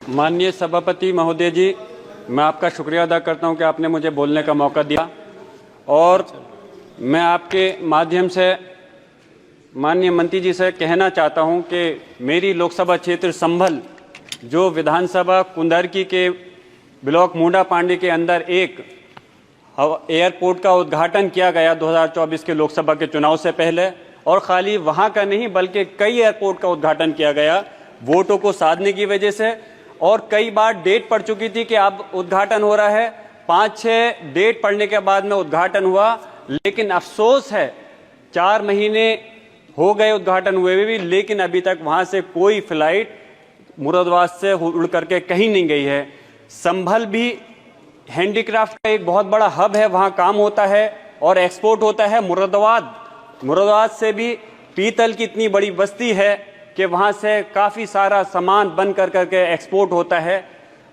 माननीय सभापति महोदय जी, मैं आपका शुक्रिया अदा करता हूं कि आपने मुझे बोलने का मौका दिया और मैं आपके माध्यम से माननीय मंत्री जी से कहना चाहता हूं कि मेरी लोकसभा क्षेत्र संभल जो विधानसभा कुंदरकी के ब्लॉक मुंडा पांडे के अंदर एक एयरपोर्ट का उद्घाटन किया गया 2024 के लोकसभा के चुनाव से पहले, और खाली वहां का नहीं बल्कि कई एयरपोर्ट का उद्घाटन किया गया वोटों को साधने की वजह से। और कई बार डेट पड़ चुकी थी कि अब उद्घाटन हो रहा है, 5-6 डेट पड़ने के बाद में उद्घाटन हुआ, लेकिन अफसोस है 4 महीने हो गए उद्घाटन हुए भी, लेकिन अभी तक वहां से कोई फ्लाइट मुरादाबाद से उड़ करके कहीं नहीं गई है। संभल भी हैंडीक्राफ्ट का एक बहुत बड़ा हब है, वहां काम होता है और एक्सपोर्ट होता है। मुरादाबाद से भी पीतल की इतनी बड़ी बस्ती है कि वहां से काफ़ी सारा सामान बन करके एक्सपोर्ट होता है,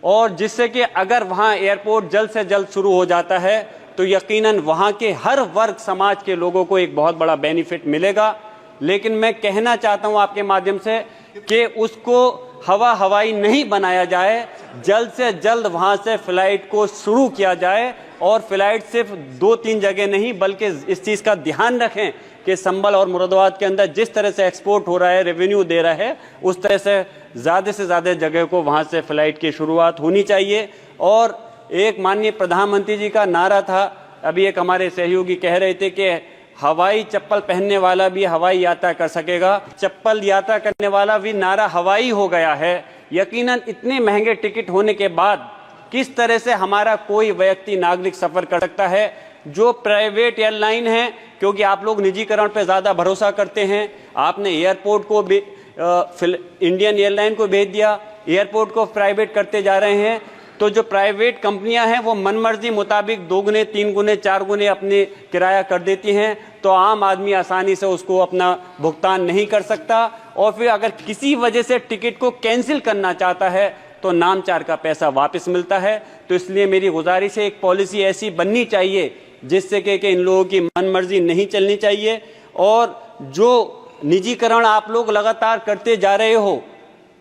और जिससे कि अगर वहां एयरपोर्ट जल्द से जल्द शुरू हो जाता है तो यकीनन वहां के हर वर्ग समाज के लोगों को एक बहुत बड़ा बेनिफिट मिलेगा। लेकिन मैं कहना चाहता हूं आपके माध्यम से कि उसको हवाई नहीं बनाया जाए, जल्द से जल्द वहां से फ्लाइट को शुरू किया जाए, और फ्लाइट सिर्फ 2-3 जगह नहीं बल्कि इस चीज़ का ध्यान रखें कि संभल और मुरादाबाद के अंदर जिस तरह से एक्सपोर्ट हो रहा है, रेवेन्यू दे रहा है, उस तरह से ज़्यादा जगह को वहां से फ्लाइट की शुरुआत होनी चाहिए। और एक माननीय प्रधानमंत्री जी का नारा था, अभी एक हमारे सहयोगी कह रहे थे कि हवाई चप्पल पहनने वाला भी हवाई यात्रा कर सकेगा, चप्पल यात्रा करने वाला भी नारा हवाई हो गया है। यकीनन इतने महंगे टिकट होने के बाद किस तरह से हमारा कोई व्यक्ति नागरिक सफर कर सकता है? जो प्राइवेट एयरलाइन है, क्योंकि आप लोग निजीकरण पर ज़्यादा भरोसा करते हैं, आपने एयरपोर्ट को भी इंडियन एयरलाइन को भेज दिया, एयरपोर्ट को प्राइवेट करते जा रहे हैं। तो जो प्राइवेट कंपनियां हैं वो मनमर्जी मुताबिक 2 गुने 3 गुने 4 गुने अपने किराया कर देती हैं, तो आम आदमी आसानी से उसको अपना भुगतान नहीं कर सकता, और फिर अगर किसी वजह से टिकट को कैंसिल करना चाहता है तो नामचार का पैसा वापस मिलता है। तो इसलिए मेरी गुजारिश है, एक पॉलिसी ऐसी बननी चाहिए जिससे कि इन लोगों की मनमर्जी नहीं चलनी चाहिए। और जो निजीकरण आप लोग लगातार करते जा रहे हो,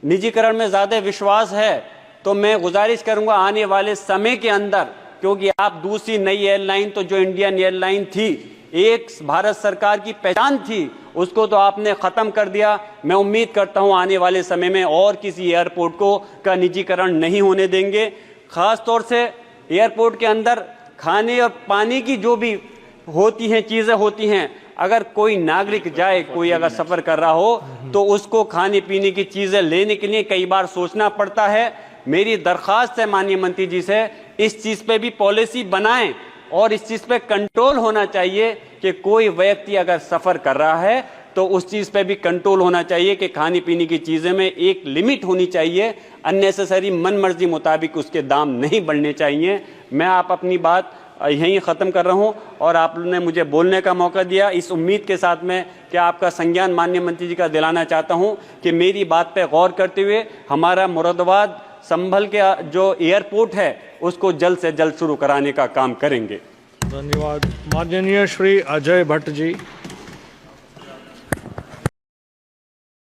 निजीकरण में ज़्यादा विश्वास है, तो मैं गुजारिश करूंगा आने वाले समय के अंदर, क्योंकि आप दूसरी नई एयरलाइन तो जो इंडियन एयरलाइन थी, एक भारत सरकार की पहचान थी, उसको तो आपने ख़त्म कर दिया। मैं उम्मीद करता हूं आने वाले समय में और किसी एयरपोर्ट का निजीकरण नहीं होने देंगे। ख़ास तौर से एयरपोर्ट के अंदर खाने और पानी की जो भी होती हैं चीज़ें होती हैं, अगर कोई नागरिक जाए, कोई अगर सफ़र कर रहा हो तो उसको खाने पीने की चीज़ें लेने के लिए कई बार सोचना पड़ता है। मेरी दरख्वास्त है माननीय मंत्री जी से, इस चीज़ पे भी पॉलिसी बनाएं और इस चीज़ पे कंट्रोल होना चाहिए कि कोई व्यक्ति अगर सफ़र कर रहा है तो उस चीज़ पे भी कंट्रोल होना चाहिए कि खाने पीने की चीज़ें में एक लिमिट होनी चाहिए, अननेसेसरी मनमर्जी मुताबिक उसके दाम नहीं बढ़ने चाहिए। मैं आप अपनी बात यहीं ख़त्म कर रहा हूं और आपने मुझे बोलने का मौका दिया, इस उम्मीद के साथ में कि आपका संज्ञान माननीय मंत्री जी का दिलाना चाहता हूं कि मेरी बात पे गौर करते हुए हमारा मुरादाबाद संभल के जो एयरपोर्ट है उसको जल्द से जल्द शुरू कराने का काम करेंगे। धन्यवाद। माननीय श्री अजय भट्ट जी।